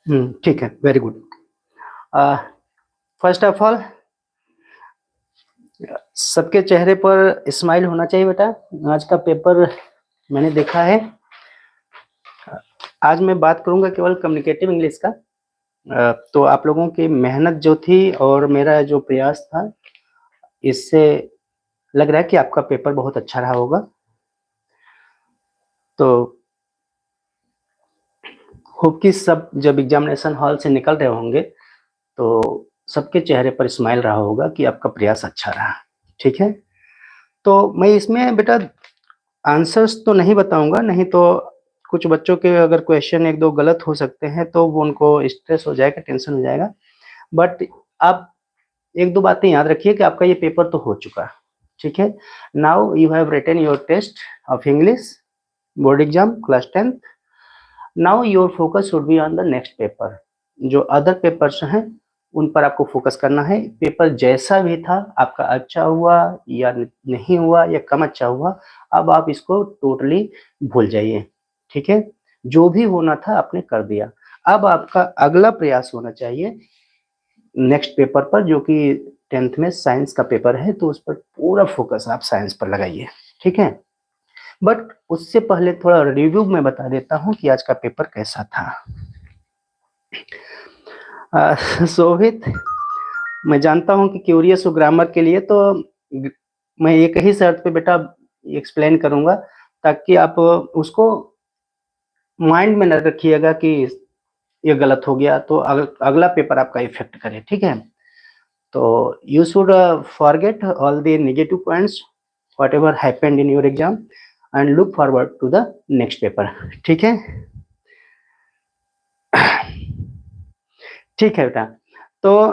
ठीक है, very good. First of all, सबके चेहरे पर स्माइल होना चाहिए बेटा। आज का पेपर मैंने देखा है। आज मैं बात करूंगा केवल कम्युनिकेटिव इंग्लिश का। तो आप लोगों की मेहनत जो थी और मेरा जो प्रयास था, इससे लग रहा है कि आपका पेपर बहुत अच्छा रहा होगा। तो होप कि सब जब एग्जामिनेशन हॉल से निकल रहे होंगे तो सबके चेहरे पर स्माइल रहा होगा कि आपका प्रयास अच्छा रहा। ठीक है, तो मैं इसमें बेटा आंसर्स तो नहीं बताऊंगा, नहीं तो कुछ बच्चों के अगर क्वेश्चन एक दो गलत हो सकते हैं तो वो उनको स्ट्रेस हो जाएगा, टेंशन हो जाएगा। बट आप एक दो बातें याद रखिए कि आपका ये पेपर तो हो चुका। ठीक है, now you have written your test of English board exam class 10th। Now your focus should be on the next paper. जो अदर पेपर्स हैं उन पर आपको फोकस करना है। पेपर जैसा भी था, आपका अच्छा हुआ या नहीं हुआ या कम अच्छा हुआ, अब आप इसको टोटली भूल जाइए। ठीक है, जो भी होना था आपने कर दिया। अब आपका अगला प्रयास होना चाहिए नेक्स्ट पेपर पर, जो कि 10th में साइंस का पेपर है, तो उस पर पूरा फोकस आप साइंस पर लगाइए। ठीक है, बट उससे पहले थोड़ा रिव्यू में बता देता हूँ कि आज का पेपर कैसा था। शोभित, मैं जानता हूँ कि क्यूरियस हो ग्रामर के लिए, तो मैं एक ही शर्त पे बेटा एक्सप्लेन करूंगा ताकि आप उसको माइंड में न रखिएगा कि ये गलत हो गया तो अगला पेपर आपका इफेक्ट करे। ठीक है, तो you should forget all the negative points whatever happened in your exam and look forward to the next paper. ठीक है, ठीक है बेटा। तो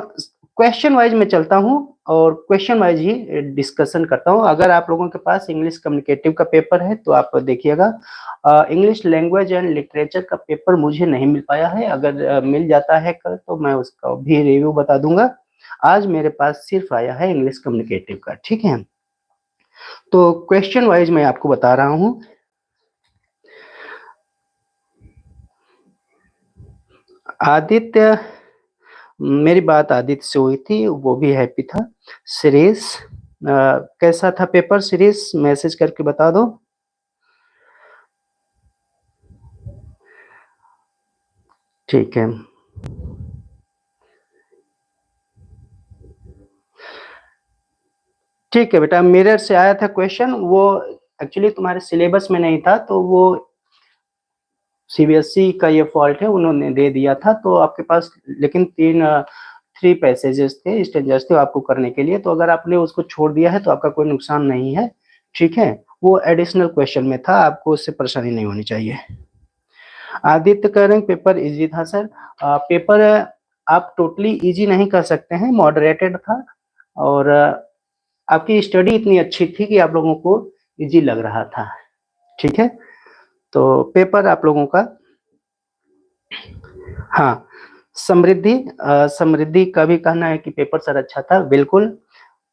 क्वेश्चन वाइज में चलता हूँ और क्वेश्चन वाइज ही डिस्कशन करता हूँ। अगर आप लोगों के पास इंग्लिश कम्युनिकेटिव का पेपर है तो आप देखिएगा। इंग्लिश लैंग्वेज एंड लिटरेचर का पेपर मुझे नहीं मिल पाया है, अगर मिल जाता है कल तो मैं उसका भी रिव्यू बता दूंगा। आज मेरे पास सिर्फ आया है इंग्लिश कम्युनिकेटिव का। ठीक है, तो क्वेश्चन वाइज मैं आपको बता रहा हूँ। आदित्य, मेरी बात आदित्य से हुई थी, वो भी हैप्पी था। श्रेयस, कैसा था पेपर श्रेयस, मैसेज करके बता दो। ठीक है, ठीक है बेटा। मिरर से आया था क्वेश्चन, वो एक्चुअली तुम्हारे सिलेबस में नहीं था, तो वो सीबीएसई का ये फॉल्ट है, उन्होंने दे दिया था तो आपके पास। लेकिन 3 पैसेजेस थे, स्टेंजर्स थे आपको करने के लिए, तो अगर आपने उसको छोड़ दिया है तो आपका कोई नुकसान नहीं है। ठीक है, वो एडिशनल क्वेश्चन में था, आपको उससे परेशानी नहीं होनी चाहिए। आदित्य कह रहे हैं पेपर इजी था सर। पेपर आप टोटली इजी नहीं कर सकते हैं, मॉडरेटेड था। और आपकी स्टडी इतनी अच्छी थी कि आप लोगों को इजी लग रहा था। ठीक है, तो पेपर आप लोगों का, हाँ, समृद्धि, समृद्धि का भी कहना है कि पेपर सर अच्छा था। बिल्कुल,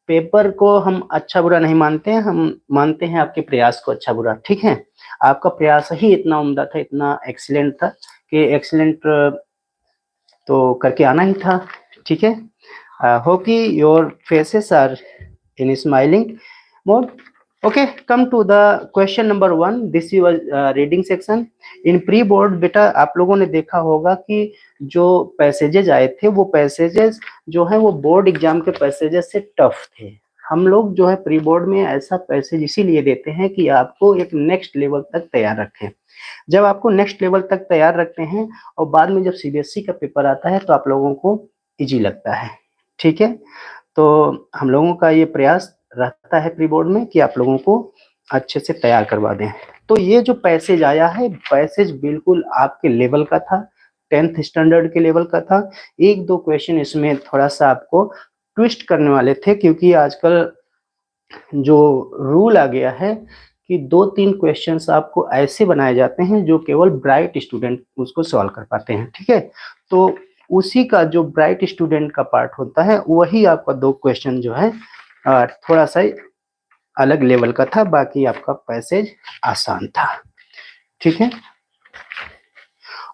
पेपर को हम अच्छा बुरा नहीं मानते हैं, हम मानते हैं आपके प्रयास को अच्छा बुरा। ठीक है, आपका प्रयास ही इतना उम्दा था, इतना एक्सीलेंट था कि एक्सीलेंट तो करके आना ही था। ठीक है, होप कि your faces are in smiling mode. Okay, come to the question number 1। This was reading section in pre board. बेटा आप लोगों ने देखा होगा कि जो पैसेजेस आए थे, वो पैसेजेस जो है वो बोर्ड एग्जाम के पैसेजेस से टफ थे। हम लोग जो है प्री बोर्ड में ऐसा पैसेज इसीलिए देते हैं कि आपको एक नेक्स्ट लेवल तक तैयार रखें। जब आपको नेक्स्ट लेवल तक तैयार रखते हैं और बाद में जब सीबीएसई का पेपर आता है तो आप लोगों को इजी लगता है। ठीक है, तो हम लोगों का ये प्रयास रहता है प्री बोर्ड में कि आप लोगों को अच्छे से तैयार करवा दें। तो ये जो पैसेज आया है, पैसेज बिल्कुल आपके लेवल का था, 10th स्टैंडर्ड के लेवल का था। एक दो क्वेश्चन इसमें थोड़ा सा आपको ट्विस्ट करने वाले थे, क्योंकि आजकल जो रूल आ गया है कि 2-3 क्वेश्चंस आपको ऐसे बनाए जाते हैं जो केवल ब्राइट स्टूडेंट उसको सॉल्व कर पाते हैं। ठीक है, तो उसी का जो ब्राइट स्टूडेंट का पार्ट होता है, वही आपका 2 क्वेश्चन जो है थोड़ा सा अलग लेवल का था, बाकी आपका पैसेज आसान था। ठीक है,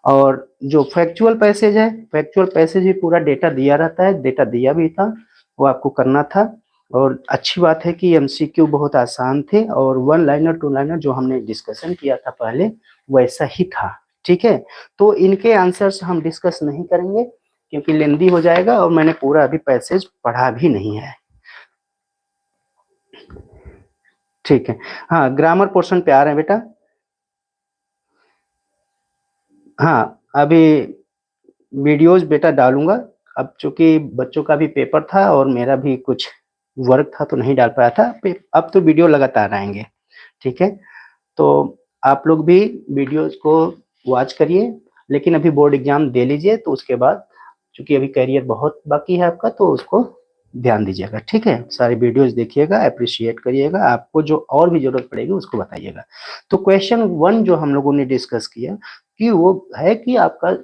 और जो फैक्चुअल पैसेज है, फैक्चुअल पैसेज भी पूरा डेटा दिया रहता है, डेटा दिया भी था, वो आपको करना था। और अच्छी बात है कि एमसीक्यू बहुत आसान थे और वन लाइनर टू लाइनर जो हमने डिस्कशन किया था पहले वैसा ही था। ठीक है, तो इनके आंसर्स हम डिस्कस नहीं करेंगे क्योंकि लेंदी हो जाएगा और मैंने पूरा अभी पैसेज पढ़ा भी नहीं है। ठीक है, हाँ ग्रामर पोर्शन पे आ रहे हैं बेटा। हाँ अभी वीडियोस बेटा डालूंगा, अब चूंकि बच्चों का भी पेपर था और मेरा भी कुछ वर्क था तो नहीं डाल पाया था, अब तो वीडियो लगातार आएंगे। ठीक है, तो आप लोग भी वीडियोस को वॉच करिए, लेकिन अभी बोर्ड एग्जाम दे लीजिए तो उसके बाद, चूंकि अभी करियर बहुत बाकी है आपका, तो उसको ध्यान दीजिएगा। ठीक है, सारी वीडियोस देखिएगा, अप्रिशिएट करिएगा, आपको जो और भी जरूरत पड़ेगी उसको बताइएगा। तो क्वेश्चन 1 जो हम लोगों ने डिस्कस किया कि वो है कि आपका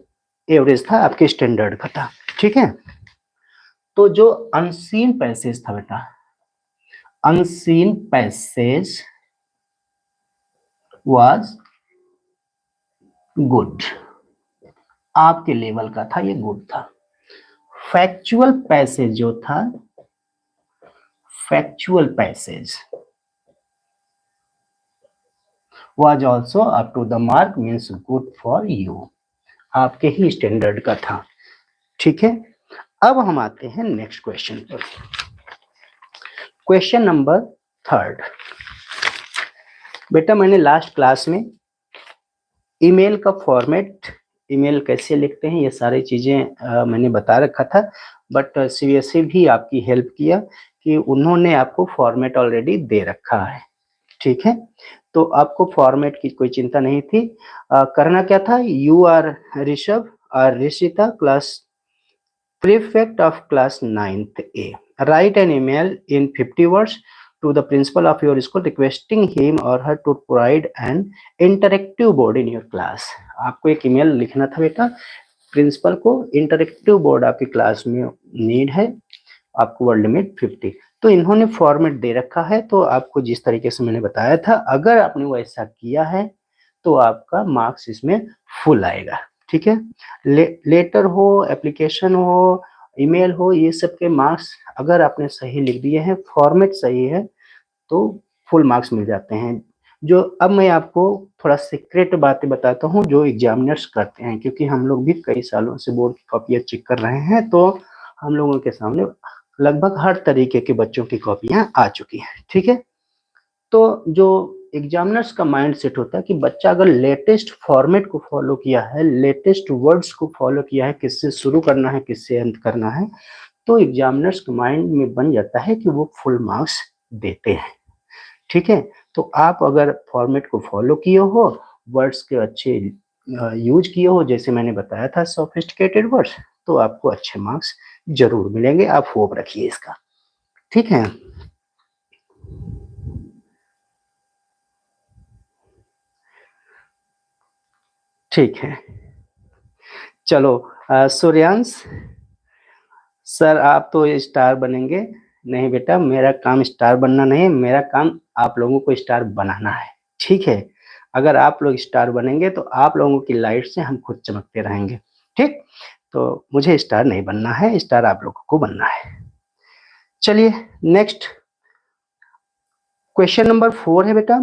एवरेज था, आपके स्टैंडर्ड का था। ठीक है, तो जो अनसीन पैसेज था बेटा, अनसीन पैसेज वाज गुड, आपके लेवल का था, ये गुड था। फैक्चुअल पैसेज जो था, factual passage was also up to the mark, means good for you, आपके ही स्टैंडर्ड का था। ठीक है, अब हम आते हैं नेक्स्ट क्वेश्चन पर। क्वेश्चन नंबर 3 बेटा, मैंने लास्ट क्लास में ईमेल का फॉर्मेट, ईमेल कैसे लिखते हैं, ये सारी चीजें मैंने बता रखा था, बट सीबीएसई भी आपकी हेल्प किया कि उन्होंने आपको फॉर्मेट ऑलरेडी दे रखा है। ठीक है, तो आपको फॉर्मेट की कोई चिंता नहीं थी। करना क्या था, यू आर ऋषभ और Rishita, class prefect of class 9th A, write an email in 50 words to the principal of your school requesting him or her to provide an interactive board in your class। आपको एक email लिखना था बेटा principal को, interactive board आपकी class में need है, आपको वर्ड लिमिट 50। तो इन्होंने फॉर्मेट दे रखा है, तो आपको जिस तरीके से मैंने बताया था, अगर आपने वो ऐसा किया है तो आपका मार्क्स इसमें फुल आएगा। ठीक है, लेटर हो, एप्लीकेशन हो, ईमेल हो, ये सब के मार्क्स अगर आपने सही लिख दिए हैं, फॉर्मेट सही है, तो फुल मार्क्स मिल जाते हैं। जो अब मैं आपको थोड़ा सीक्रेट बातें बताता हूँ जो एग्जामिनर्स करते हैं, क्योंकि हम लोग भी कई सालों से बोर्ड की कॉपियाँ चेक कर रहे हैं, तो हम लोगों के सामने लगभग हर तरीके के बच्चों की कॉपियाँ आ चुकी हैं। ठीक है, तो जो एग्जामिनर्स का माइंड सेट होता है कि बच्चा अगर लेटेस्ट फॉर्मेट को फॉलो किया है, लेटेस्ट वर्ड्स को फॉलो किया है, किससे शुरू करना है किससे अंत करना है, तो एग्जामिनर्स के माइंड में बन जाता है कि वो फुल मार्क्स देते हैं। ठीक है, तो आप अगर फॉर्मेट को फॉलो किए हो, वर्ड्स के अच्छे यूज किए हो, जैसे मैंने बताया था सोफिस्टिकेटेड वर्ड्स, तो आपको अच्छे मार्क्स जरूर मिलेंगे, आप होप रखिए इसका। ठीक है, ठीक है, चलो सूर्यांश सर आप तो स्टार बनेंगे। नहीं बेटा, मेरा काम स्टार बनना नहीं, मेरा काम आप लोगों को स्टार बनाना है। ठीक है, अगर आप लोग स्टार बनेंगे तो आप लोगों की लाइट से हम खुद चमकते रहेंगे। ठीक, तो मुझे स्टार नहीं बनना है, स्टार आप लोगों को बनना है। चलिए नेक्स्ट क्वेश्चन नंबर 4 है बेटा,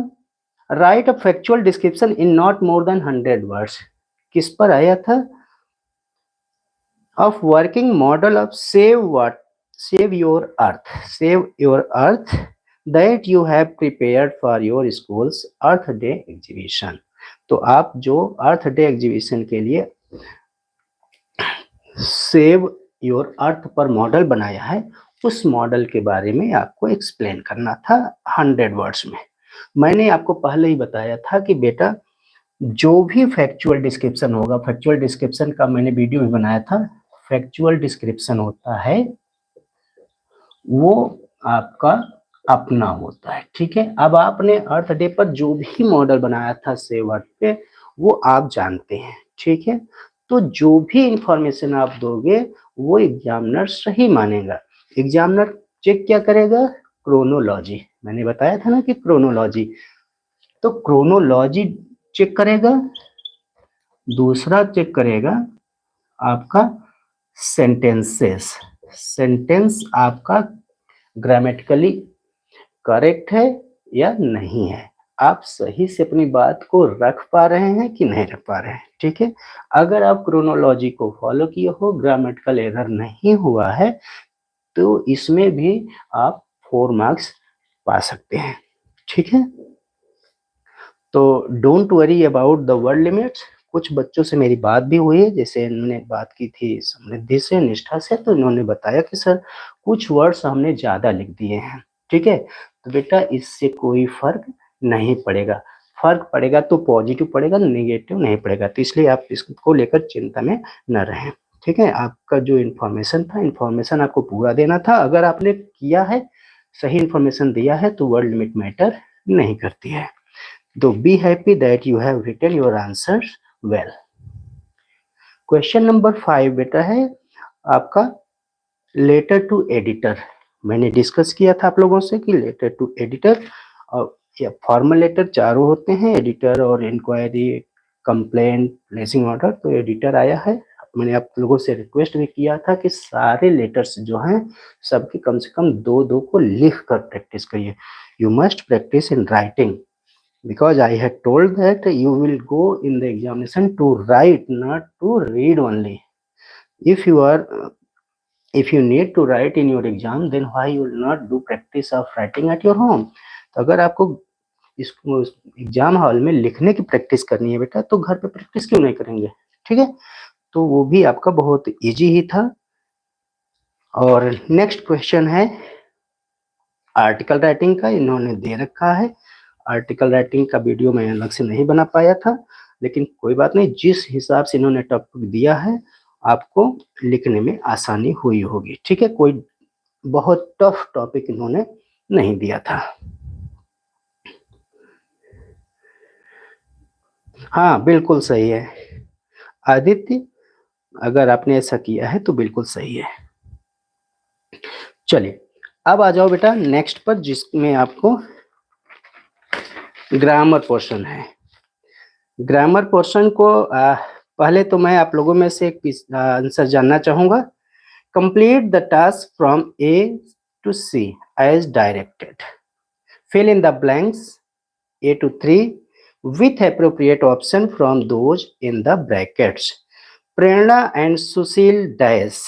right a factual description in not more than 100 words. किस पर आया था, of working model of save your earth that you have prepared for your school's earth day exhibition। तो आप जो अर्थ डे एग्जीबिशन के लिए सेव योर अर्थ पर मॉडल बनाया है, उस मॉडल के बारे में आपको एक्सप्लेन करना था 100 वर्ड्स में। मैंने आपको पहले ही बताया था कि बेटा जो भी फैक्चुअल डिस्क्रिप्शन होगा, फैक्चुअल डिस्क्रिप्शन का मैंने वीडियो भी बनाया था, फैक्चुअल डिस्क्रिप्शन होता है वो आपका अपना होता है। ठीक है, अब आपने अर्थ डे पर जो भी मॉडल बनाया था सेव अर्थ पे, वो आप जानते हैं। ठीक है, तो जो भी इंफॉर्मेशन आप दोगे वो एग्जामिनर सही मानेगा। एग्जामिनर चेक क्या करेगा, क्रोनोलॉजी, मैंने बताया था ना कि क्रोनोलॉजी, तो क्रोनोलॉजी चेक करेगा, दूसरा चेक करेगा आपका सेंटेंसेस, सेंटेंस आपका ग्रामेटिकली करेक्ट है या नहीं है, आप सही से अपनी बात को रख पा रहे हैं कि नहीं रख पा रहे हैं। ठीक है, अगर आप क्रोनोलॉजी को फॉलो किए हो, ग्रामेटिकल एरर नहीं हुआ है, तो इसमें भी आप 4 मार्क्स पा सकते हैं। ठीक है, तो don't worry about the word limits. कुछ बच्चों से मेरी बात भी हुई है, जैसे इन्होंने बात की थी समृद्धि से, निष्ठा से, तो इन्होंने बताया कि सर कुछ वर्ड्स हमने ज़्यादा लिख दिए हैं। ठीक है, तो बेटा इससे कोई फर्क नहीं पड़ेगा, फर्क पड़ेगा तो पॉजिटिव पड़ेगा, नेगेटिव नहीं पड़ेगा, तो इसलिए आप इसको लेकर चिंता में न रहें। ठीक है, आपका जो इन्फॉर्मेशन था, इन्फॉर्मेशन आपको पूरा देना था, अगर आपने किया है, सही इन्फॉर्मेशन दिया है, तो वर्ड लिमिट मैटर नहीं करती है। तो be happy that you have written your answers well. Question number 5 बेटा है आपका लेटर टू एडिटर। मैंने डिस्कस किया था आप लोगों से कि लेटर टू एडिटर और या फॉर्मल लेटर चारों होते हैं, एडिटर और इंक्वायरी, कंप्लेंट, प्लेसिंग ऑर्डर। तो एडिटर आया है, मैंने आप लोगों से रिक्वेस्ट भी किया था कि सारे लेटर्स जो हैं सबके कम से कम 2-2 को लिख कर प्रैक्टिस करिए। You must practice in writing, because I had told that you will go in the examination to write, not to read only. If you are if you need to write in your exam, then why you will not do practice of writing at your home? तो अगर आपको इस exam hall में लिखने की practice करनी है बेटा, तो घर पे प्रैक्टिस क्यों नहीं करेंगे? ठीक है, तो वो भी आपका बहुत इजी ही था। और नेक्स्ट क्वेश्चन है आर्टिकल राइटिंग का, इन्होंने दे रखा है। आर्टिकल राइटिंग का वीडियो मैं अलग से नहीं बना पाया था, लेकिन कोई बात नहीं, जिस हिसाब से इन्होंने टॉपिक दिया है आपको लिखने में आसानी हुई होगी। ठीक है, कोई बहुत टफ टॉपिक इन्होंने नहीं दिया था। हाँ बिल्कुल सही है आदित्य, अगर आपने ऐसा किया है तो बिल्कुल सही है। चलिए अब आ जाओ बेटा नेक्स्ट पर, जिसमें आपको ग्रामर पोर्शन है। ग्रामर पोर्शन को पहले तो मैं आप लोगों में से एक आंसर जानना चाहूंगा। Complete the task from A to C as directed, fill in the blanks A to 3 with appropriate option from those in the brackets. Prerna and Sushil Dash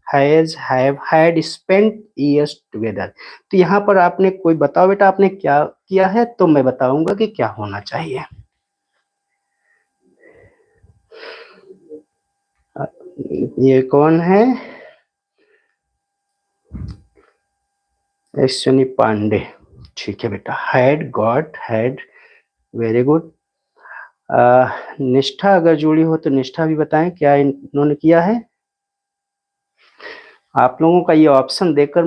have had spent years together. तो यहाँ पर आपने कोई बताओ बेटा आपने क्या किया है, तो मैं बताऊंगा कि क्या होना चाहिए। ये कौन है? अश्विनी पांडे। ठीक है बेटा, had, got, had, very good. निष्ठा अगर जुड़ी हो तो निष्ठा भी बताएं क्या इन्होंने किया है। आप लोगों का ये ऑप्शन देखकर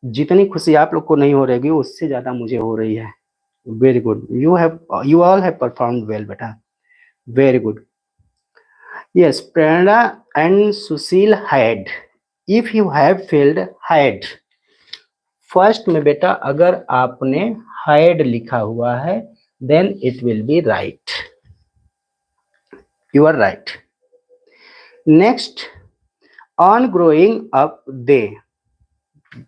जितनी खुशी आप लोग को नहीं हो रही उससे ज्यादा मुझे हो रही है। Very good, you all have performed well बेटा, very good. Yes, Prerna and Sushil had, if you have filled had, first में बेटा अगर आपने हैड लिखा हुआ है then it will be right, you are right. Next, on growing up they,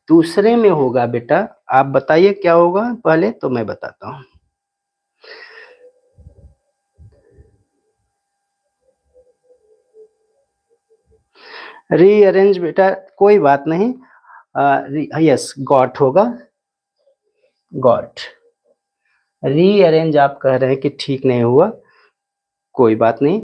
दूसरे में होगा बेटा, आप बताइए क्या होगा पहले, तो मैं बताता हूं। रीअरेंज बेटा कोई बात नहीं, यस गॉट होगा, गॉट। रीअरेंज आप कह रहे हैं कि ठीक नहीं हुआ, कोई बात नहीं।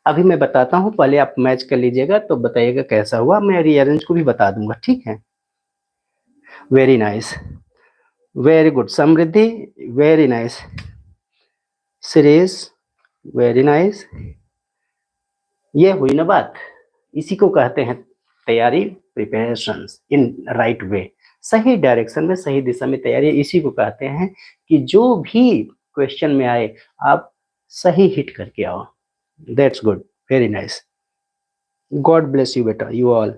अभी मैं बताता हूं, पहले आप मैच कर लीजिएगा तो बताइएगा कैसा हुआ, मैं रीअरेंज को भी बता दूंगा। ठीक है, very nice, very good. Samriddhi very nice, series very nice. ये हुई ना बात, इसी को कहते हैं तैयारी, प्रिपरेशन इन राइट वे, सही डायरेक्शन में सही दिशा में तैयारी, इसी को कहते हैं कि जो भी क्वेश्चन में आए आप सही हिट करके आओ। That's good, very nice, God bless you बेटा, यू ऑल।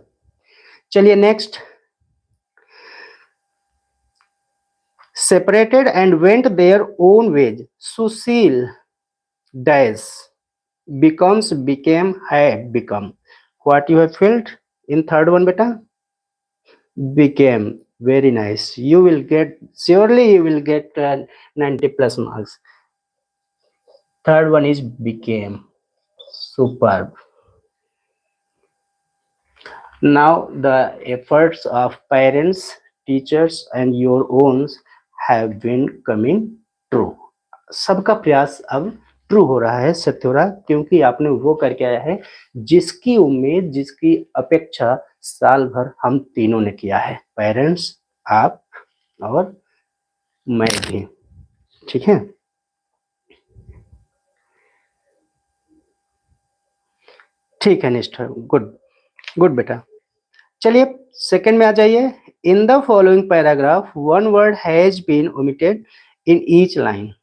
चलिए next, separated and went their own ways. Sushil dash becomes became have become. What you have felt in third one, beta? Became. Very nice. You will get, surely you will get 90 plus marks. Third one is became. Superb. Now the efforts of parents, teachers and your own have been coming true. सबका प्रयास अब true हो रहा है, सत्य हो रहा है, क्योंकि आपने वो करके आया है जिसकी उम्मीद, जिसकी अपेक्षा साल भर हम तीनों ने किया है, पेरेंट्स, आप और मैं भी। ठीक है, ठीक है निष्ठा, गुड गुड बेटा। चलिए सेकंड में आ जाइए। In the following paragraph one word has been omitted in each line.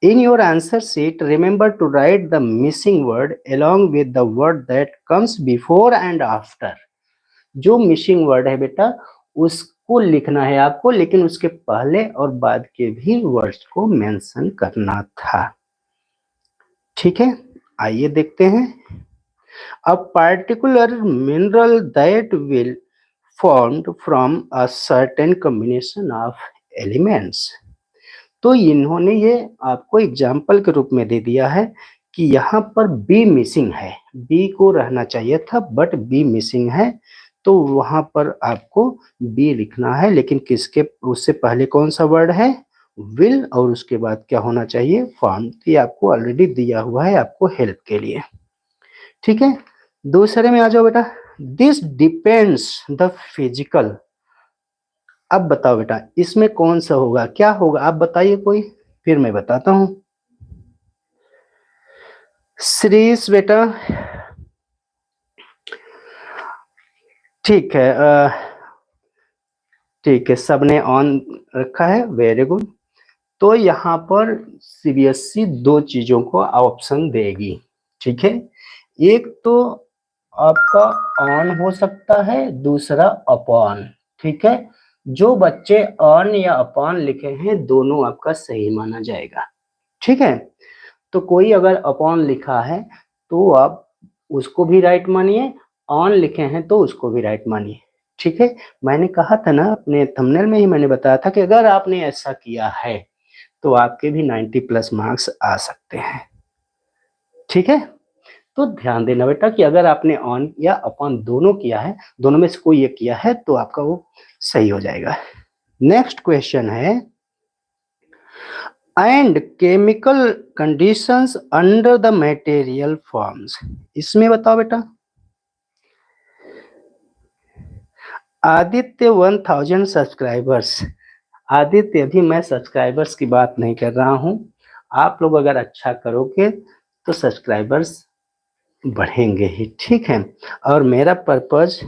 In your answer sheet, remember to write the missing word along with the word that comes before and after. जो missing word है बेटा उसको लिखना है आपको, लेकिन उसके पहले और बाद के भी वर्ड्स को मेंशन करना था। ठीक है, आइए देखते हैं। A particular mineral that will formed from a certain combination of elements. तो इन्होंने ये आपको एग्जाम्पल के रूप में दे दिया है कि यहाँ पर बी मिसिंग है, बी को रहना चाहिए था बट बी मिसिंग है, तो वहां पर आपको बी लिखना है, लेकिन किसके, उससे पहले कौन सा वर्ड है, विल, और उसके बाद क्या होना चाहिए, फॉर्म। ये आपको ऑलरेडी दिया हुआ है आपको हेल्प के लिए। ठीक है, दूसरे में आ जाओ बेटा। This depends the physical. अब बताओ बेटा इसमें कौन सा होगा, क्या होगा, आप बताइए कोई, फिर मैं बताता हूं। श्रीश बेटा, ठीक है, ठीक है, सबने ऑन रखा है, वेरी गुड। तो यहाँ पर सीबीएसई दो चीजों को ऑप्शन देगी। ठीक है, एक तो आपका ऑन हो सकता है, दूसरा अपॉन। ठीक है, जो बच्चे ऑन या अपॉन लिखे हैं दोनों आपका सही माना जाएगा। ठीक है, तो कोई अगर अपॉन लिखा है तो आप उसको भी राइट मानिए, ऑन लिखे हैं तो उसको भी राइट मानिए। ठीक है, मैंने कहा था ना अपने थंबनेल में ही मैंने बताया था कि अगर आपने ऐसा किया है तो आपके भी 90 प्लस मार्क्स आ सकते हैं। ठीक है, तो ध्यान देना बेटा कि अगर आपने ऑन या अपॉन दोनों किया है, दोनों में से कोई एक किया है तो आपका वो सही हो जाएगा। नेक्स्ट क्वेश्चन है and chemical conditions under the material forms. इसमें बताओ बेटा। आदित्य 1000 सब्सक्राइबर्स। आदित्य अभी मैं सब्सक्राइबर्स की बात नहीं कर रहा हूं, आप लोग अगर अच्छा करोगे तो सब्सक्राइबर्स बढ़ेंगे ही। ठीक है, और मेरा पर्पज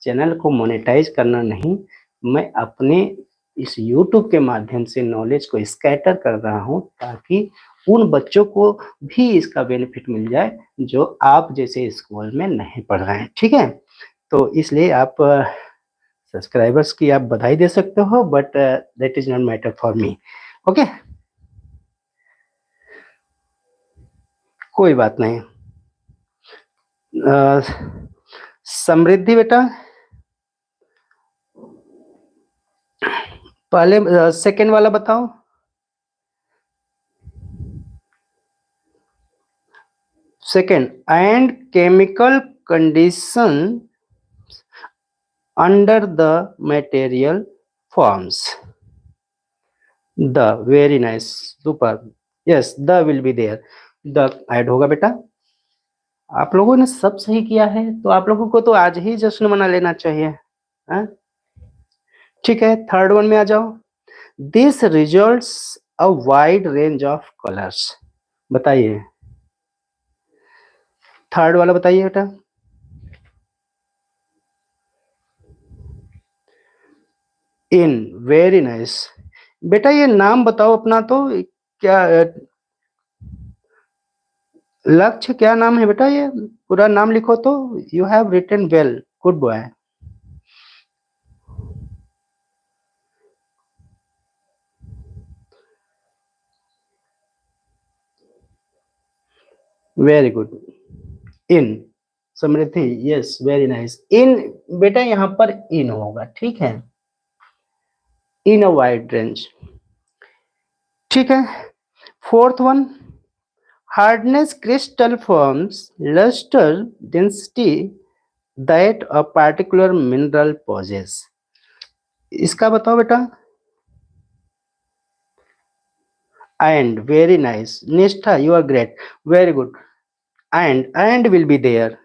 चैनल को मोनेटाइज करना नहीं, मैं अपने इस YouTube के माध्यम से नॉलेज को स्कैटर कर रहा हूं ताकि उन बच्चों को भी इसका बेनिफिट मिल जाए जो आप जैसे स्कूल में नहीं पढ़ रहे हैं। ठीक है, तो इसलिए आप सब्सक्राइबर्स की आप बधाई दे सकते हो, but that is not matter for me. Okay, कोई बात नहीं। समृद्धि बेटा, पहले सेकंड वाला बताओ। Second, and chemical condition under the material forms. The, very nice, super, yes, the will be there, the add होगा बेटा। आप लोगों ने सब सही किया है तो आप लोगों को तो आज ही जश्न मना लेना चाहिए। हाँ? ठीक है, थर्ड वन में आ जाओ। This results a wide range of colours. बताइए, थर्ड वाला बताइए बेटा। इन, वेरी नाइस बेटा। ये नाम बताओ अपना, तो क्या लक्ष्य क्या नाम है बेटा, ये पूरा नाम लिखो तो। You have written well, good boy. Very good. In, Samriddhi, yes very nice. In, बेटा यहाँ पर इन होगा, ठीक है, इन अ वाइड रेंज, ठीक है। Fourth one, hardness crystal forms lustre density that a particular mineral possess. इसका बताओ बेटा। And, very nice Nishtha, you are great, very good. And will be there.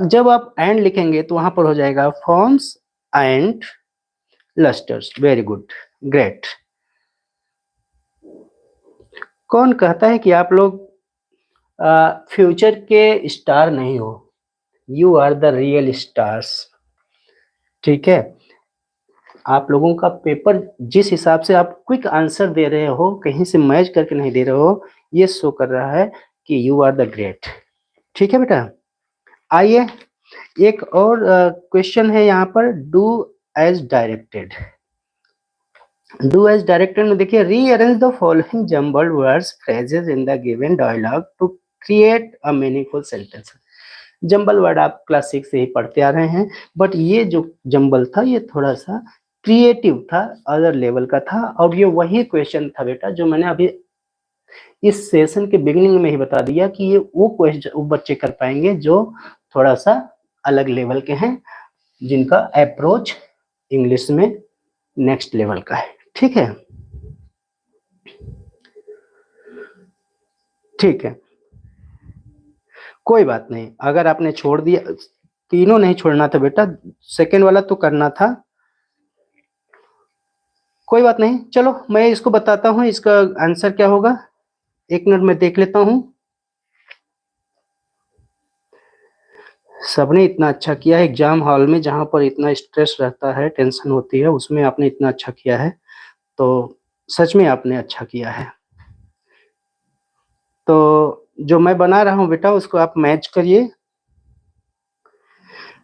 जब आप एंड लिखेंगे तो वहां पर हो जाएगा forms and lustres, very good, great. कौन कहता है कि आप लोग फ्यूचर के स्टार नहीं हो? You are the real stars, ठीक है। आप लोगों का पेपर जिस हिसाब से आप क्विक आंसर दे रहे हो, कहीं से मैच करके नहीं दे रहे हो, ये शो कर रहा है कि यू आर द ग्रेट, ठीक है बेटा। आइए, एक और क्वेश्चन है यहाँ पर, do as directed. Do as directed में देखिए, rearrange the following jumbled words phrases in the given dialogue to create a meaningful sentence. Jumble word आप क्लास 6 से ही पढ़ते आ रहे हैं, बट ये जो जंबल था ये थोड़ा सा क्रिएटिव था, अदर लेवल का था। और ये वही क्वेश्चन था बेटा जो मैंने अभी इस सेशन के बिगिनिंग में ही बता दिया कि ये वो क्वेश्चन वो बच्चे कर पाएंगे जो थोड़ा सा अलग लेवल के हैं, जिनका अप्रोच इंग्लिश में नेक्स्ट लेवल का है, ठीक है, ठीक है। कोई बात नहीं, अगर आपने छोड़ दिया, तीनों नहीं छोड़ना था बेटा, सेकेंड वाला तो करना था, कोई बात नहीं। चलो मैं इसको बताता हूँ, इसका आंसर क्या होगा, एक मिनट में देख लेता हूँ। सबने इतना अच्छा किया है एग्जाम हॉल में, जहां पर इतना स्ट्रेस रहता है, टेंशन होती है, उसमें आपने इतना अच्छा किया है, तो सच में आपने अच्छा किया है। तो जो मैं बना रहा हूँ बेटा उसको आप मैच करिए।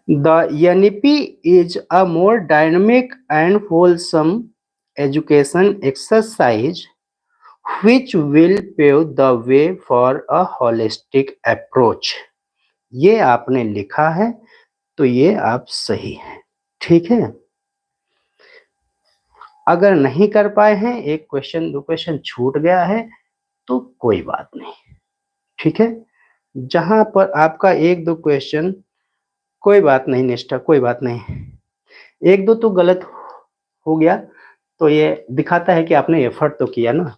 The NEP is a more dynamic and wholesome education exercise which will pave the way for a holistic approach। ये आपने लिखा है तो ये आप सही है, ठीक है। अगर नहीं कर पाए हैं, एक क्वेश्चन दो क्वेश्चन छूट गया है, तो कोई बात नहीं, ठीक है। जहां पर आपका एक दो क्वेश्चन, कोई बात नहीं निष्ठा, कोई बात नहीं, एक दो तो गलत हो गया तो ये दिखाता है कि आपने एफर्ट तो किया ना।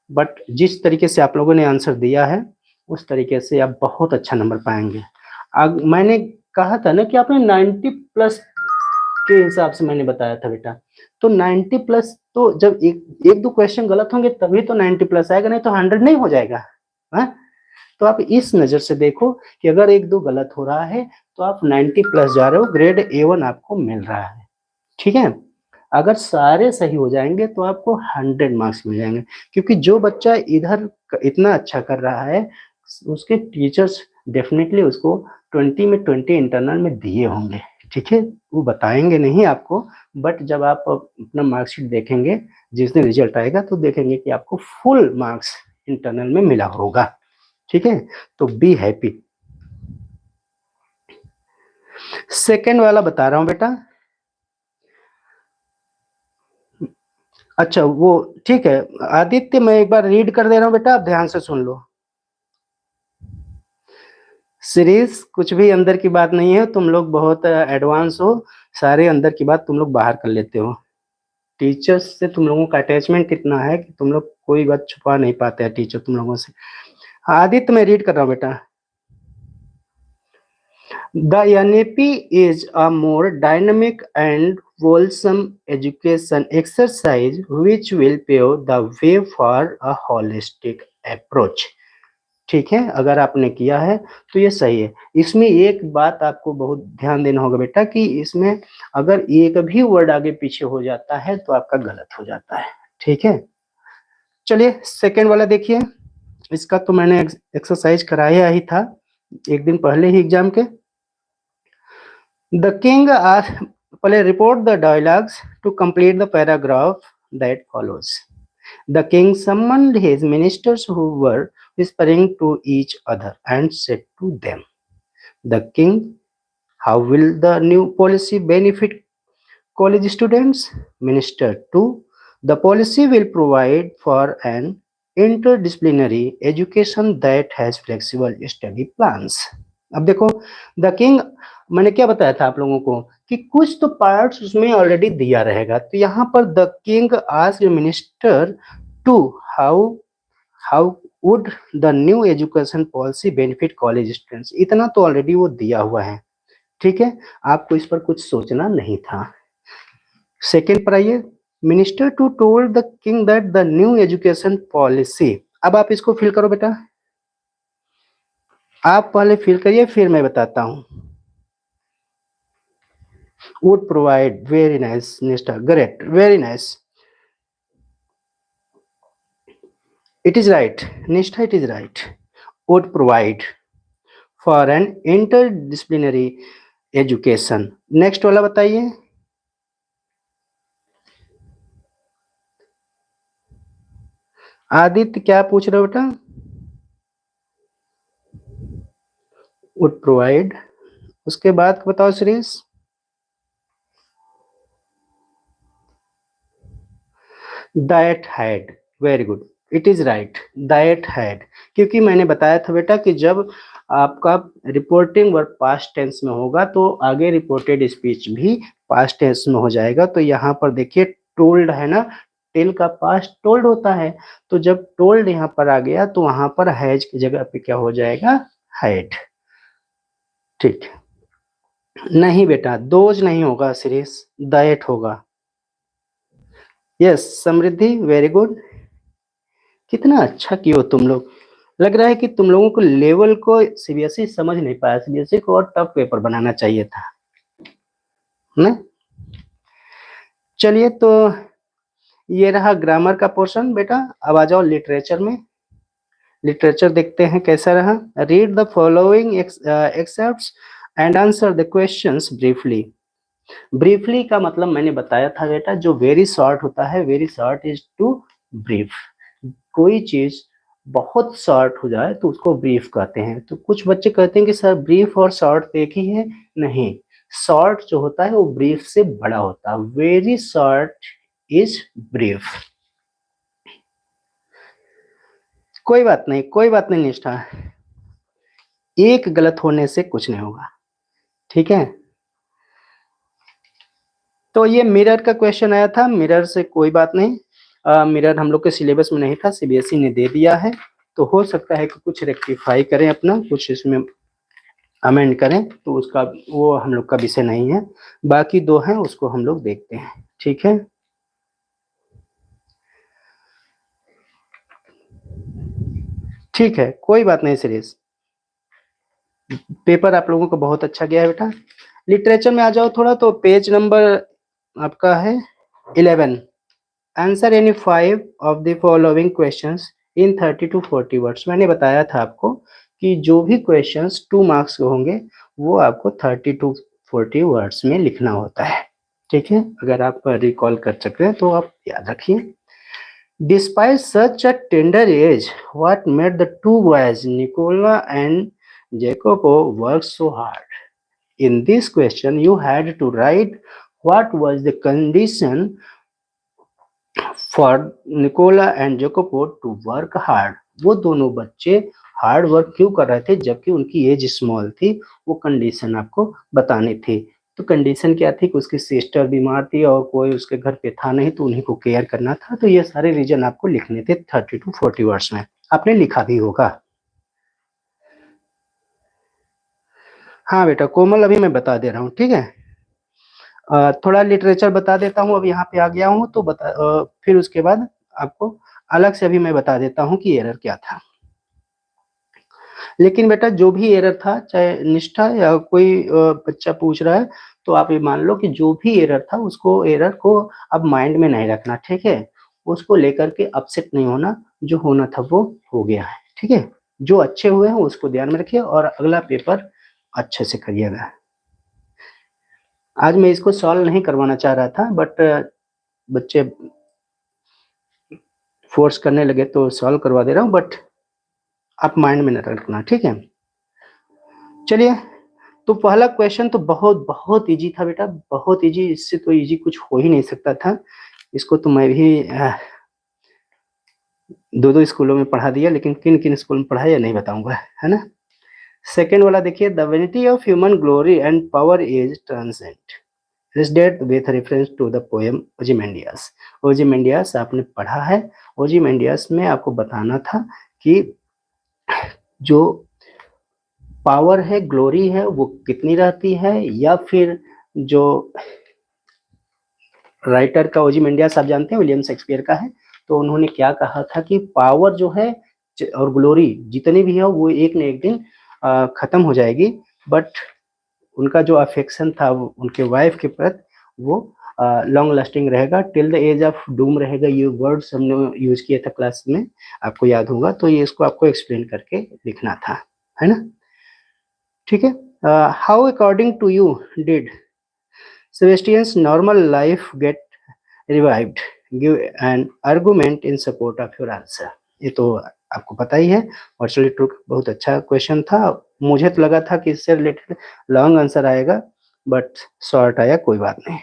बट जिस तरीके से आप लोगों ने आंसर दिया है उस तरीके से आप बहुत अच्छा नंबर पाएंगे। मैंने कहा था ना कि आपने 90 प्लस के हिसाब से मैंने बताया था बेटा, तो 90 प्लस, तो जब एक दो क्वेश्चन गलत होंगे तभी तो 90 प्लस आएगा, नहीं तो 100 नहीं हो जाएगा। हाँ, तो आप इस नजर से देखो कि अगर एक दो गलत हो रहा है तो आप 90 प्लस जा रहे हो, ग्रेड A1 आपको मिल रहा है, ठीक है। अगर सारे सही हो जाएंगे तो आपको 100 मार्क्स मिल जाएंगे, क्योंकि जो बच्चा इधर इतना अच्छा कर रहा है उसके टीचर्स डेफिनेटली उसको 20 में 20 इंटरनल में दिए होंगे, ठीक है। वो बताएंगे नहीं आपको, बट जब आप अपना मार्कशीट देखेंगे, जिस दिन रिजल्ट आएगा तो देखेंगे कि आपको फुल मार्क्स इंटरनल में मिला होगा, ठीक है। तो बी हैप्पी। सेकेंड वाला बता रहा हूं बेटा। अच्छा वो ठीक है आदित्य, मैं एक बार रीड कर दे रहा हूँ बेटा, आप ध्यान से सुन लो। सीरीज कुछ भी अंदर की बात नहीं है, तुम लोग बहुत एडवांस हो, सारे अंदर की बात तुम लोग बाहर कर लेते हो। टीचर्स से तुम लोगों का अटैचमेंट इतना है कि तुम लोग कोई बात छुपा नहीं पाते हैं टीचर तुम लोगों से। आदित्य मैं रीड कर रहा हूँ बेटा। The NAP is a more dynamic and wholesome education exercise which will pave the way for a holistic approach। ठीक है, अगर आपने किया है तो ये सही है। इसमें एक बात आपको बहुत ध्यान देना होगा बेटा कि इसमें अगर एक भी वर्ड आगे पीछे हो जाता है तो आपका गलत हो जाता है, ठीक है। चलिए सेकेंड वाला देखिए, इसका तो मैंने एक्सरसाइज कराया ही था एक दिन पहले ही एग्जाम के। The king पहले report the dialogues to complete the paragraph that follows. The king summoned his ministers who were whispering to each other and said to them, "The king, how will the new policy benefit college students?" Minister 2, "The policy will provide for an interdisciplinary education that has flexible study plans." अब देखो, the king, मैंने क्या बताया था आप लोगों को कि कुछ तो पार्ट्स उसमें ऑलरेडी दिया रहेगा, तो यहाँ पर the king asked minister two how how would the new education policy benefit college students, इतना तो ऑलरेडी वो दिया हुआ है, ठीक है, आपको इस पर कुछ सोचना नहीं था। सेकेंड पर आइए, minister two told the king that the new education policy, अब आप इसको फिल करो बेटा, आप पहले फिल करिए फिर मैं बताता हूं। would provide, very nice Nishta, great, very nice, it is right Nishta, it is right, would provide for an interdisciplinary education। Next वाला बताइए, आदित्य क्या पूछ रहे हो बेटा? would provide, उसके बाद बताओ Shrish. that had, very good, it is right, that had, क्योंकि मैंने बताया था बेटा कि जब आपका रिपोर्टिंग वर्ब पास्ट टेंस में होगा तो आगे रिपोर्टेड स्पीच भी पास्ट टेंस में हो जाएगा। तो यहाँ पर देखिए टोल्ड है ना, टेल का पास्ट टोल्ड होता है, तो जब टोल्ड यहाँ पर आ गया तो वहां पर हैज की जगह पे क्या हो जाएगा? हैड। ठीक, नहीं बेटा दोज नहीं होगा सीरीज, दैट होगा। यस समृद्धि, वेरी गुड, कितना अच्छा किए हो तुम लोग। लग रहा है कि तुम लोगों को लेवल को सीबीएसई समझ नहीं पाया, सीबीएसई को और टफ पेपर बनाना चाहिए था ना। चलिए तो ये रहा ग्रामर का पोर्शन बेटा, अब आ जाओ लिटरेचर में। लिटरेचर देखते हैं कैसा रहा। Read the following accepts and answer the questions briefly. Briefly का मतलब मैंने बताया था बेटा, जो वेरी शॉर्ट होता है, very short is too brief. कोई चीज बहुत शॉर्ट हो जाए तो उसको ब्रीफ कहते हैं। तो कुछ बच्चे कहते हैं कि सर ब्रीफ और शॉर्ट एक ही है, नहीं, शॉर्ट जो होता है वो ब्रीफ से बड़ा होता है। Very short is brief. कोई बात नहीं, कोई बात नहीं निष्ठा, एक गलत होने से कुछ नहीं होगा, ठीक है। तो ये मिरर का क्वेश्चन आया था, मिरर से कोई बात नहीं, मिरर हम लोग के सिलेबस में नहीं था, सीबीएसई ने दे दिया है, तो हो सकता है कि कुछ रेक्टिफाई करें अपना, कुछ इसमें अमेंड करें, तो उसका वो हम लोग का विषय नहीं है। बाकी दो हैं उसको हम लोग देखते हैं, ठीक है। ठीक है, कोई बात नहीं सीरीज, पेपर आप लोगों को बहुत अच्छा गया है बेटा। लिटरेचर में आ जाओ थोड़ा, तो पेज नंबर आपका है 11। Answer any 5 of the following questions in 30 to 40 words. मैंने बताया था आपको कि जो भी क्वेश्चंस 2 मार्क्स के होंगे वो आपको 30 to 40 वर्ड्स में लिखना होता है, ठीक है। अगर आप रिकॉल कर सकते हैं तो आप याद रखिए। Despite such a tender age, what made the two boys, Nicola and Jacopo, work so hard? In this question, you had to write what was the condition for Nicola and Jacopo to work hard. वो दोनों बच्चे hard work क्यों कर रहे थे जबकि उनकी as small थी, वो कंडीशन आपको बतानी थी। तो कंडीशन क्या थी कि उसकी सिस्टर बीमार थी और कोई उसके घर पे था नहीं, तो उन्हीं को केयर करना था। तो ये सारे रीजन आपको लिखने थे 30 to 40 वर्ड्स में, आपने लिखा भी होगा। हाँ बेटा कोमल, अभी मैं बता दे रहा हूँ, ठीक है। थोड़ा लिटरेचर बता देता हूँ, अब यहाँ पे आ गया हूँ तो फिर उसके बाद आपको अलग से अभी मैं बता देता हूँ कि एरर क्या था। लेकिन बेटा जो भी एरर था, चाहे निष्ठा या कोई बच्चा पूछ रहा है, तो आप ये मान लो कि जो भी एरर था उसको, एरर को अब माइंड में नहीं रखना, ठीक है। उसको लेकर के अपसेट नहीं होना, जो होना था वो हो गया है, ठीक है। जो अच्छे हुए हैं उसको ध्यान में रखिए और अगला पेपर अच्छे से करिएगा। आज मैं इसको सॉल्व नहीं करवाना चाह रहा था, बट बच्चे फोर्स करने लगे तो सॉल्व करवा दे रहा हूँ, बट आप माइंड में न रखना, ठीक है। चलिए, तो पहला क्वेश्चन तो बहुत बहुत इजी था बेटा, बहुत इजी, इससे तो इजी कुछ हो ही नहीं सकता था। इसको तो मैं भी 2-2 स्कूलों में पढ़ा दिया, लेकिन किन-किन स्कूल में पढ़ाया नहीं बताऊँगा, है ना? सेकंड वाला देखिए, the vanity of human glory and power is transient, is date with reference to the poem Ozymandias. Ozymandias आपने पढ़ा है, ओzymandias में आपको बताना था कि जो पावर है, ग्लोरी है, वो कितनी रहती है, या फिर जो राइटर का ओzymandias आप जानते हैं, विलियम शेक्सपियर का है, तो उन्होंने क्या कहा था कि पावर जो है और ग्लोरी जितनी भी है वो एक न एक दिन खत्म हो जाएगी, बट उनका जो अफेक्शन था उनके वाइफ के प्रति वो लॉन्ग लास्टिंग रहेगा, till the edge of doom रहेगा। ये वर्ड्स हमने यूज किया था क्लास में, आपको याद होगा, तो ये इसको आपको एक्सप्लेन करके लिखना था, है ना? ठीक है। How according to you did Sebastian's normal life get revived? Give an argument in support of your answer. ये तो आपको पता ही है। वर्चुअली ट्रू बहुत अच्छा क्वेश्चन था। मुझे तो लगा था कि इससे रिलेटेड लॉन्ग आंसर आएगा, बट शॉर्ट आया, कोई बात नहीं।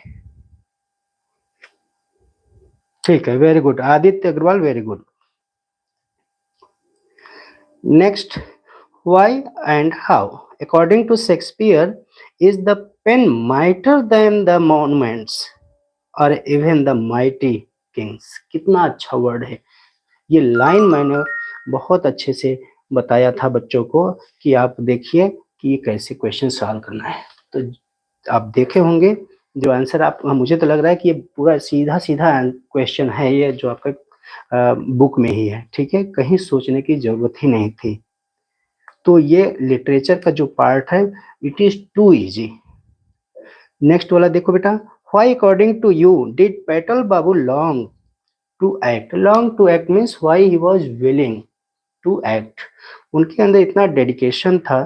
ठीक है, very good Aditya Agarwal, very good. Next, why and how according to Shakespeare is the pen mightier than the monuments और इवन द माइटी किंग्स। कितना अच्छा वर्ड है ये। लाइन मैंने बहुत अच्छे से बताया था बच्चों को कि आप देखिए कि ये कैसे क्वेश्चन सॉल्व करना है, तो आप देखे होंगे जो आंसर आप, मुझे तो लग रहा है कि ये पूरा सीधा सीधा क्वेश्चन है, ये जो आपका बुक में ही है, ठीक है, कहीं सोचने की जरूरत ही नहीं थी। तो ये लिटरेचर का जो पार्ट है, it is too easy. Next वाला देखो बेटा, why according to you did Patol Babu long to act? Long to act means why he was willing to act. उनके अंदर इतना डेडिकेशन था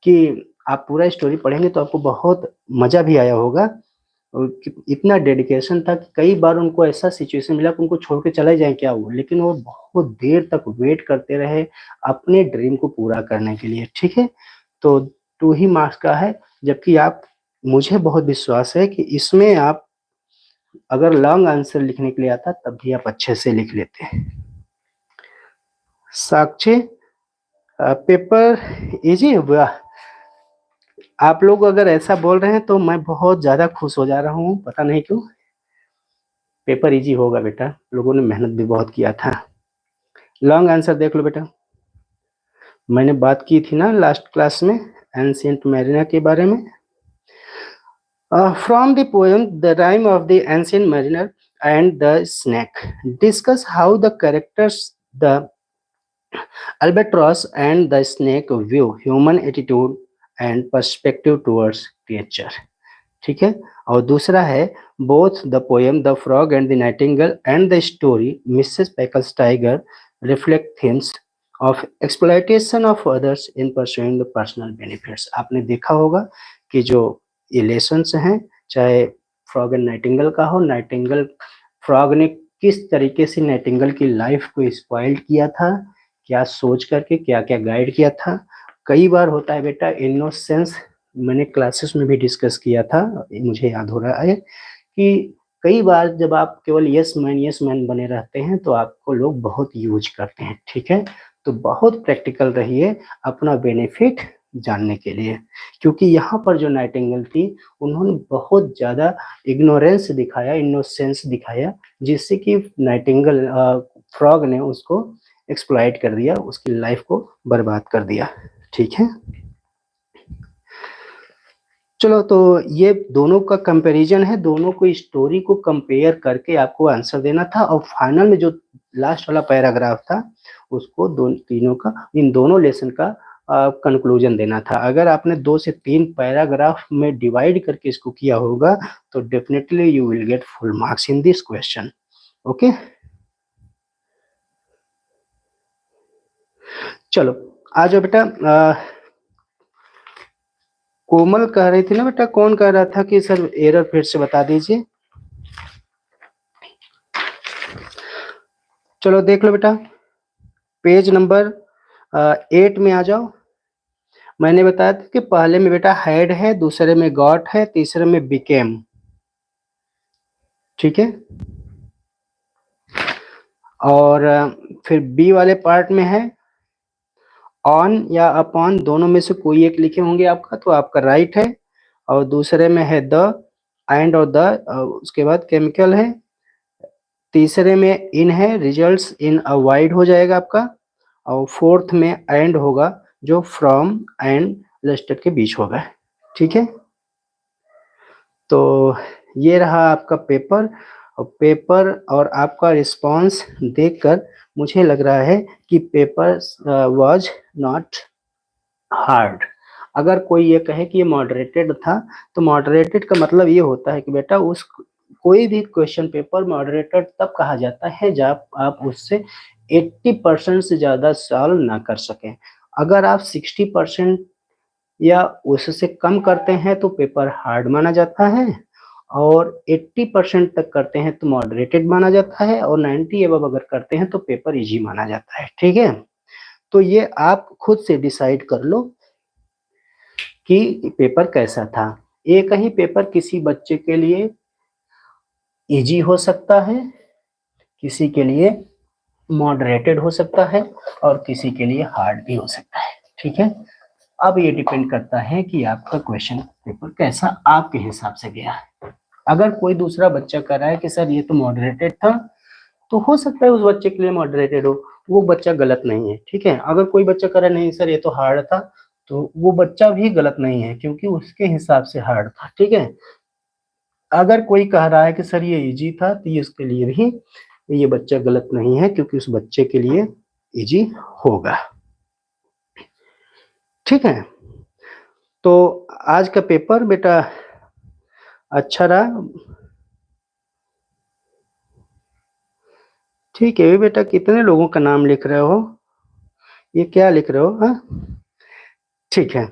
कि आप पूरा स्टोरी पढ़ेंगे तो आपको बहुत मजा भी आया होगा। इतना डेडिकेशन था कि कई बार उनको ऐसा सिचुएशन मिला कि उनको छोड़ के चले जाए क्या वो, लेकिन वो बहुत देर तक वेट करते रहे अपने ड्रीम को पूरा करने के लिए, ठीक है। तो 2 ही मार्क्स का है, जबकि आप, मुझे बहुत विश्वास है कि इसमें आप अगर लॉन्ग आंसर लिखने के लिए आता तब भी आप अच्छे से लिख लेते। साक्षी, पेपर इजी हुआ? आप लोग अगर ऐसा बोल रहे हैं तो मैं बहुत ज्यादा खुश हो जा रहा हूँ, पता नहीं क्यों। पेपर इजी होगा बेटा, लोगों ने मेहनत भी बहुत किया था। लॉन्ग आंसर देख लो बेटा, मैंने बात की थी ना लास्ट क्लास में एंशिएंट मैरिना के बारे में। From the poem The Rime of the Ancient Mariner and the Snake, discuss how the characters, the albatross and the snake, view human attitude and perspective towards nature. ठीक है। और दूसरा है both the poem The Frog and the Nightingale and the story Mrs. Peckle's Tiger reflect themes of exploitation of others in pursuing the personal benefits। आपने देखा होगा कि जो ये लेसन्स हैं, चाहे फ्रॉग एंड नाइटिंगेल का हो, नाइटिंगेल, फ्रॉग ने किस तरीके से नाइटिंगेल की लाइफ को स्पॉइल किया था, क्या सोच करके, क्या क्या गाइड किया था। कई बार होता है बेटा इनोसेंस, मैंने क्लासेस में भी डिस्कस किया था, मुझे याद हो रहा है कि कई बार जब आप केवल यस मैन बने रहते हैं तो आपको लोग बहुत यूज करते हैं, ठीक है। तो बहुत प्रैक्टिकल रहिए अपना बेनिफिट जानने के लिए, क्योंकि यहाँ पर जो नाइटिंगेल थी उन्होंने बहुत ज़्यादा इग्नोरेंस दिखाया, इनोसेंस दिखाया, जिससे कि नाइटिंगेल, फ्रॉग ने उसको एक्सप्लॉइट कर दिया, उसकी लाइफ को बर्बाद कर दिया, ठीक है। चलो, तो ये दोनों का कंपैरिजन है, दोनों को स्टोरी को कंपेयर करके आपको आंसर देना था, और फाइनल में जो लास्ट वाला पैराग्राफ था उसको तीनों का, इन दोनों लेसन का कंक्लूजन देना था। अगर आपने 2 से 3 पैराग्राफ में डिवाइड करके इसको किया होगा तो definitely you will get full marks in this question. Okay, चलो आ जाओ बेटा। कोमल कह रही थी ना बेटा, कौन कह रहा था कि सर एरर फिर से बता दीजिए। चलो देख लो बेटा, पेज नंबर 8 में आ जाओ। मैंने बताया था कि पहले में बेटा हैड है, दूसरे में गॉट है, तीसरे में बिकेम। ठीक है, और फिर बी वाले पार्ट में है ऑन या अपॉन, दोनों में से कोई एक लिखे होंगे आपका, तो आपका राइट है। और दूसरे में है द एंड और द, उसके बाद केमिकल है। तीसरे में इन है, रिजल्ट्स इन अवॉइड हो जाएगा आपका। और फोर्थ में एंड होगा, जो फ्रॉम एंड लिस्टेड के बीच होगा। ठीक है, तो ये रहा आपका पेपर। और पेपर और आपका रिस्पांस देखकर मुझे लग रहा है कि पेपर वाज नॉट हार्ड। अगर कोई ये कहे कि ये मॉडरेटेड था, तो मॉडरेटेड का मतलब ये होता है कि बेटा उस कोई भी क्वेश्चन पेपर मॉडरेटेड तब कहा जाता है जब आप उससे 80% से ज्यादा सॉल्व ना कर सकें। अगर आप 60% या उससे कम करते हैं तो पेपर हार्ड माना जाता है, और 80% तक करते हैं तो मॉडरेटेड माना जाता है, और 90 एबव अगर करते हैं तो पेपर इजी माना जाता है। ठीक है, तो ये आप खुद से डिसाइड कर लो कि पेपर कैसा था। एक ही पेपर किसी बच्चे के लिए इजी हो सकता है, किसी के लिए मॉडरेटेड हो सकता है, और किसी के लिए हार्ड भी हो सकता है। ठीक है, अब ये डिपेंड करता है कि आपका क्वेश्चन पेपर कैसा आपके हिसाब से गया है। अगर कोई दूसरा बच्चा कह रहा है कि सर ये तो मॉडरेटेड था, तो हो सकता है उस बच्चे के लिए मॉडरेटेड हो, वो बच्चा गलत नहीं है। ठीक है, अगर कोई बच्चा कह रहा है नहीं सर ये तो हार्ड था, तो वो बच्चा भी गलत नहीं है, क्योंकि उसके हिसाब से हार्ड था। ठीक है, अगर कोई कह रहा है कि सर ये इजी था, तो ये उसके लिए भी ये बच्चा गलत नहीं है, क्योंकि उस बच्चे के लिए इजी होगा। ठीक है, तो आज का पेपर बेटा अच्छा रहा। ठीक है बेटा, कितने लोगों का नाम लिख रहे हो, ये क्या लिख रहे हो? हाँ, ठीक है।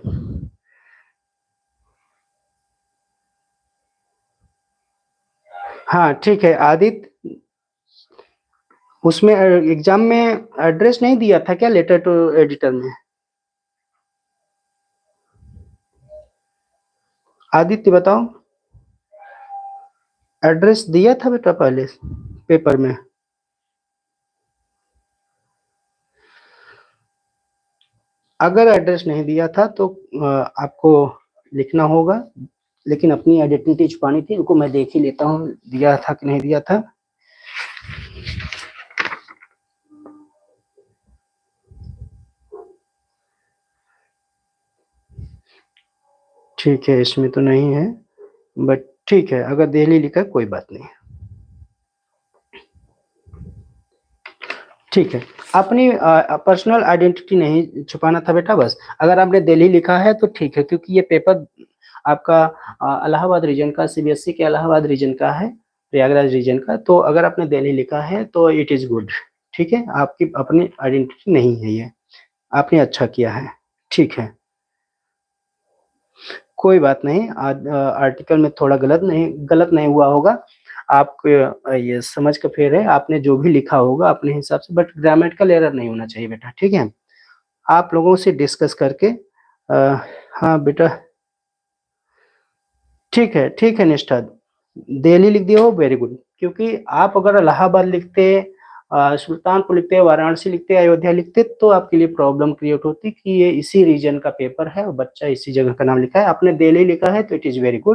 हाँ ठीक है आदित्य, उसमें एग्जाम में एड्रेस नहीं दिया था क्या लेटर टू एडिटर में? आदित्य बताओ, एड्रेस दिया था बेटा पहले पेपर में? अगर एड्रेस नहीं दिया था तो आपको लिखना होगा, लेकिन अपनी आइडेंटिटी छुपानी थी। उनको मैं देख ही लेता हूँ दिया था कि नहीं दिया था। ठीक है, इसमें तो नहीं है, बट ठीक है, अगर दिल्ली लिखा कोई बात नहीं। ठीक है, अपनी पर्सनल आइडेंटिटी नहीं छुपाना था बेटा बस। अगर आपने दिल्ली लिखा है तो ठीक है, क्योंकि ये पेपर आपका इलाहाबाद रीजन का, सीबीएसई के इलाहाबाद रीजन का है, प्रयागराज रीजन का। तो अगर आपने दिल्ली लिखा है तो इट इज गुड। ठीक है, आपकी अपनी आइडेंटिटी नहीं है ये, आपने अच्छा किया है। ठीक है, कोई बात नहीं। आर्टिकल में थोड़ा गलत नहीं हुआ होगा। आप ये समझ के फेर है, आपने जो भी लिखा होगा अपने हिसाब से, बट ग्रामेटिकल एरर नहीं होना चाहिए बेटा। ठीक है, आप लोगों से डिस्कस करके हाँ बेटा, ठीक है निष्ठा, दिल्ली लिख दिया हो, वेरी गुड। क्योंकि आप अगर इलाहाबाद लिखते, सुल्तानपुर लिखते, वाराणसी लिखते, अयोध्या लिखते, तो आपके लिए प्रॉब्लम क्रिएट होती कि ये इसी रीजन का पेपर है और बच्चा इसी जगह का नाम लिखा है। आपने दिल्ली लिखा है तो इट इज वेरी गुड।